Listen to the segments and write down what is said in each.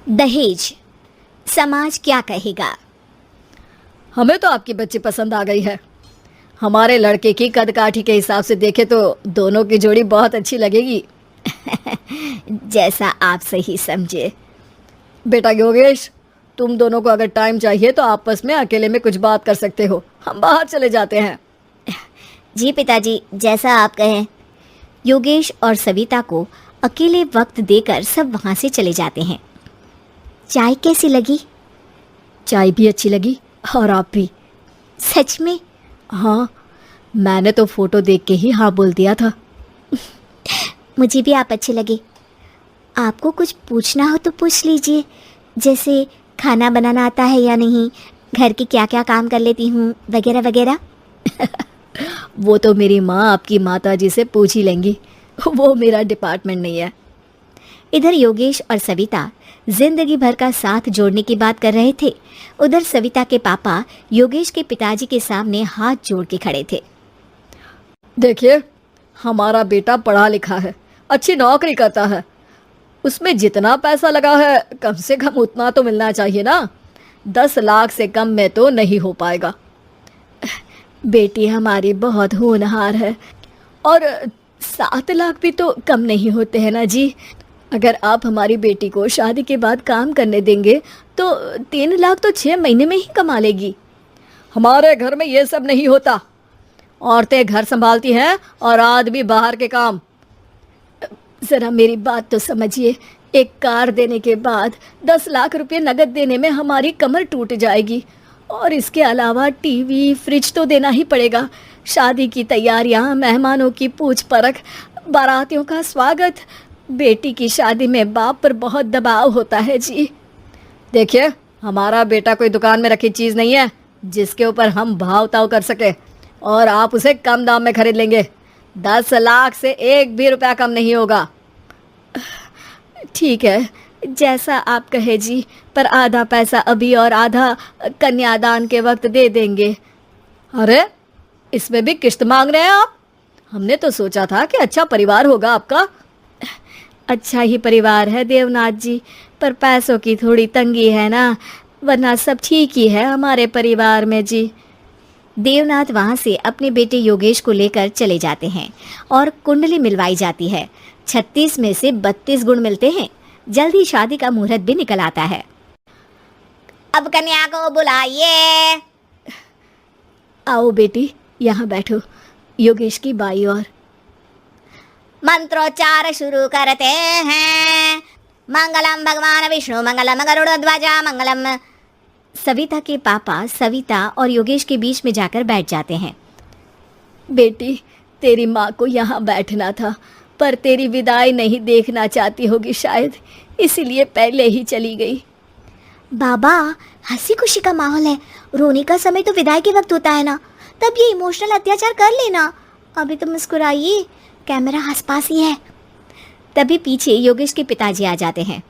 दहेज, समाज क्या कहेगा? हमें तो आपकी बच्ची पसंद आ गई है। हमारे लड़के की कद काठी के हिसाब से देखे तो दोनों की जोड़ी बहुत अच्छी लगेगी। जैसा आप सही समझे। बेटा योगेश, तुम दोनों को अगर टाइम चाहिए तो आपस में अकेले में कुछ बात कर सकते हो, हम बाहर चले जाते हैं। जी पिताजी, जैसा आप कहें। योगेश और सविता को अकेले वक्त देकर सब वहाँ से चले जाते हैं। चाय कैसी लगी? चाय भी अच्छी लगी और आप भी। सच में? हाँ, मैंने तो फोटो देख के ही हाँ बोल दिया था। मुझे भी आप अच्छे लगे। आपको कुछ पूछना हो तो पूछ लीजिए, जैसे खाना बनाना आता है या नहीं, घर के क्या क्या काम कर लेती हूँ, वगैरह वगैरह। वो तो मेरी माँ आपकी माता जी से पूछ ही लेंगी, वो मेरा डिपार्टमेंट नहीं है। इधर योगेश और सविता जिंदगी भर का साथ जोड़ने की बात कर रहे थे। उधर सविता के पापा योगेश के पिताजी के सामने हाथ जोड़ के खड़े थे। देखिए, हमारा बेटा पढ़ा लिखा है, अच्छी नौकरी करता है, उसमें जितना पैसा लगा है कम से कम उतना तो मिलना चाहिए ना। 10 लाख से कम में तो नहीं हो पाएगा। बेटी हमारी बहुत होनहार है। और 7 लाख भी तो कम नहीं होते हैं ना जी। अगर आप हमारी बेटी को शादी के बाद काम करने देंगे तो 3 लाख तो 6 महीने में ही कमा लेगी। हमारे घर में ये सब नहीं होता। औरतें घर संभालती हैं और आदमी बाहर के काम। ज़रा मेरी बात तो समझिए, एक कार देने के बाद 10 लाख रुपए नगद देने में हमारी कमर टूट जाएगी, और इसके अलावा टीवी फ्रिज तो देना ही पड़ेगा। शादी की तैयारियां, मेहमानों की पूछ परख, बारातियों का स्वागत। बेटी की शादी में बाप पर बहुत दबाव होता है जी। देखिए, हमारा बेटा कोई दुकान में रखी चीज़ नहीं है जिसके ऊपर हम भाव ताव कर सके, और आप उसे कम दाम में खरीद लेंगे। 10 लाख से 1 भी रुपया कम नहीं होगा। ठीक है, जैसा आप कहे जी, पर आधा पैसा अभी और आधा कन्यादान के वक्त दे देंगे। अरे, इसमें भी किश्त मांग रहे हैं आप? हमने तो सोचा था कि अच्छा परिवार होगा आपका। अच्छा ही परिवार है देवनाथ जी, पर पैसों की थोड़ी तंगी है ना, वरना सब ठीक ही है हमारे परिवार में जी। देवनाथ वहाँ से अपने बेटे योगेश को लेकर चले जाते हैं और कुंडली मिलवाई जाती है। 36 में से 32 गुण मिलते हैं। जल्दी शादी का मुहूर्त भी निकल आता है। अब कन्या को बुलाइए। आओ बेटी, यहाँ बैठो, योगेश की बाई ओर। मंत्रोच्चार शुरू करते हैं। मंगलम भगवान विष्णु मंगलम गरुड़ध्वजा मंगलम। सविता के पापा सविता और योगेश के बीच में जाकर बैठ जाते हैं। बेटी, तेरी माँ को यहाँ बैठना था, पर तेरी विदाई नहीं देखना चाहती होगी शायद, इसीलिए पहले ही चली गई। बाबा, हंसी खुशी का माहौल है, रोने का समय तो विदाई के वक्त होता है ना, तब ये इमोशनल अत्याचार कर लेना। अभी तो मुस्कुराइए, कैमरा आसपास ही है। तभी पीछे योगेश के पिताजी आ जाते हैं।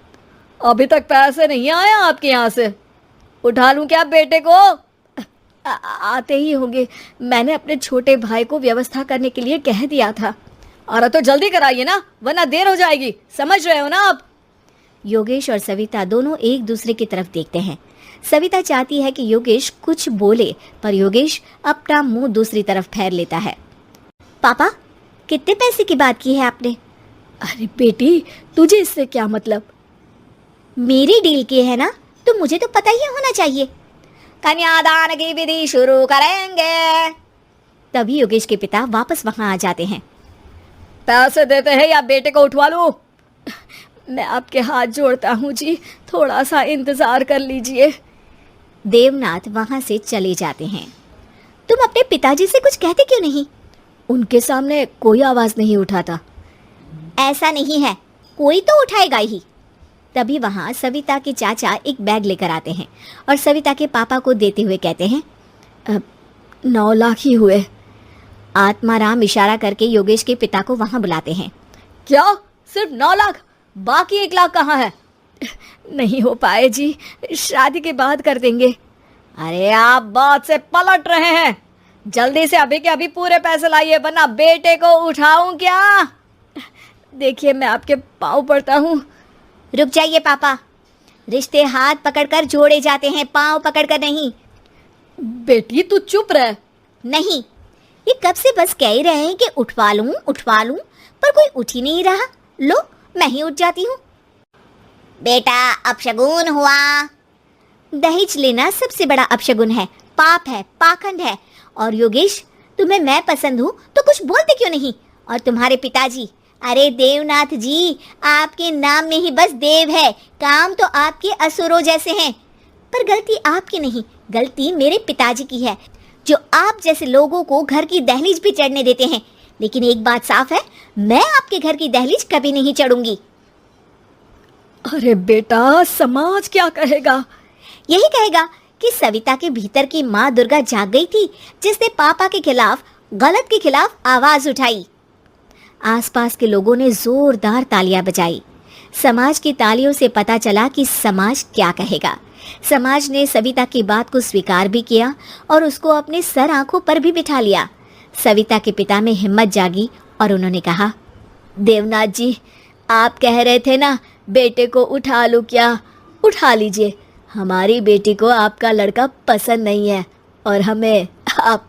अभी तक पैसे नहीं आए आपके यहाँ से? उठा लूं क्या बेटे को? आते ही होंगे, मैंने अपने छोटे भाई को व्यवस्था करने के लिए कह दिया था। अरे तो जल्दी कराइए ना, वरना देर हो जाएगी, समझ रहे हो ना आप? योगेश और सविता दोनों एक दूसरे की तरफ देखते हैं। सविता चाहती है कि योगेश कुछ बोले, पर योगेश अपना मुंह दूसरी तरफ फेर लेता है। पापा, कितने पैसे की बात की है आपने? अरे बेटी, तुझे इससे क्या मतलब? मेरी डील की है ना, तो मुझे तो पता ही होना चाहिए। कन्यादान की विधि शुरू करेंगे। तभी योगेश के पिता वापस वहां आ जाते हैं। पैसे देते हैं या बेटे को उठवा लूं? मैं आपके हाथ जोड़ता हूँ जी, थोड़ा सा इंतजार कर लीजिए। देवनाथ वहां से चले जाते हैं। तुम अपने पिताजी से कुछ कहते क्यों नहीं? उनके सामने कोई आवाज नहीं उठाता। ऐसा नहीं है, कोई तो उठाएगा ही। तभी वहां सविता के चाचा एक बैग लेकर आते हैं और सविता के पापा को देते हुए कहते हैं, 9 लाख ही हुए। आत्माराम इशारा करके योगेश के पिता को वहां बुलाते हैं। क्या? सिर्फ 9 लाख? बाकी 1 लाख कहाँ है? नहीं हो पाए जी, शादी के बाद कर देंगे। अरे आप बात से पलट रहे हैं, जल्दी से अभी के अभी पूरे पैसे लाइए, वरना बेटे को उठाऊं क्या? देखिए, मैं आपके पाँव पड़ता हूँ। रुक जाइए पापा, रिश्ते हाथ पकड़कर जोड़े जाते हैं, पांव पकड़कर नहीं। बेटी तू चुप रह। नहीं, ये कब से बस कह ही रहे हैं कि उठवा लूं, पर कोई उठ ही नहीं रहा। लो, मैं ही उठ जाती हूँ। बेटा, अपशगुन हुआ। दहेज लेना सबसे बड़ा अपशगुन है, पाप है, पाखंड है। और योगेश, तुम्हें मैं पसंद हूँ तो कुछ बोलते क्यों नहीं? और तुम्हारे पिताजी, अरे देवनाथ जी, आपके नाम में ही बस देव है, काम तो आपके असुरों जैसे हैं। पर गलती आपकी नहीं, गलती मेरे पिताजी की है, जो आप जैसे लोगों को घर की दहलीज भी चढ़ने देते हैं। लेकिन एक बात साफ है, मैं आपके घर की दहलीज कभी नहीं चढ़ूंगी। अरे बेटा, समाज क्या कहेगा? यही कहेगा कि सविता के भीतर की माँ दुर्गा जाग गई थी, जिसने पापा के खिलाफ, गलत के खिलाफ आवाज उठाई। आसपास के लोगों ने जोरदार तालियां बजाई। समाज की तालियों से पता चला कि समाज क्या कहेगा। समाज ने सविता की बात को स्वीकार भी किया और उसको अपने सर आंखों पर भी बिठा लिया। सविता के पिता में हिम्मत जागी और उन्होंने कहा, देवनाथ जी, आप कह रहे थे ना बेटे को उठा लूं क्या? उठा लीजिए। हमारी बेटी को आपका लड़का पसंद नहीं है और हमें आप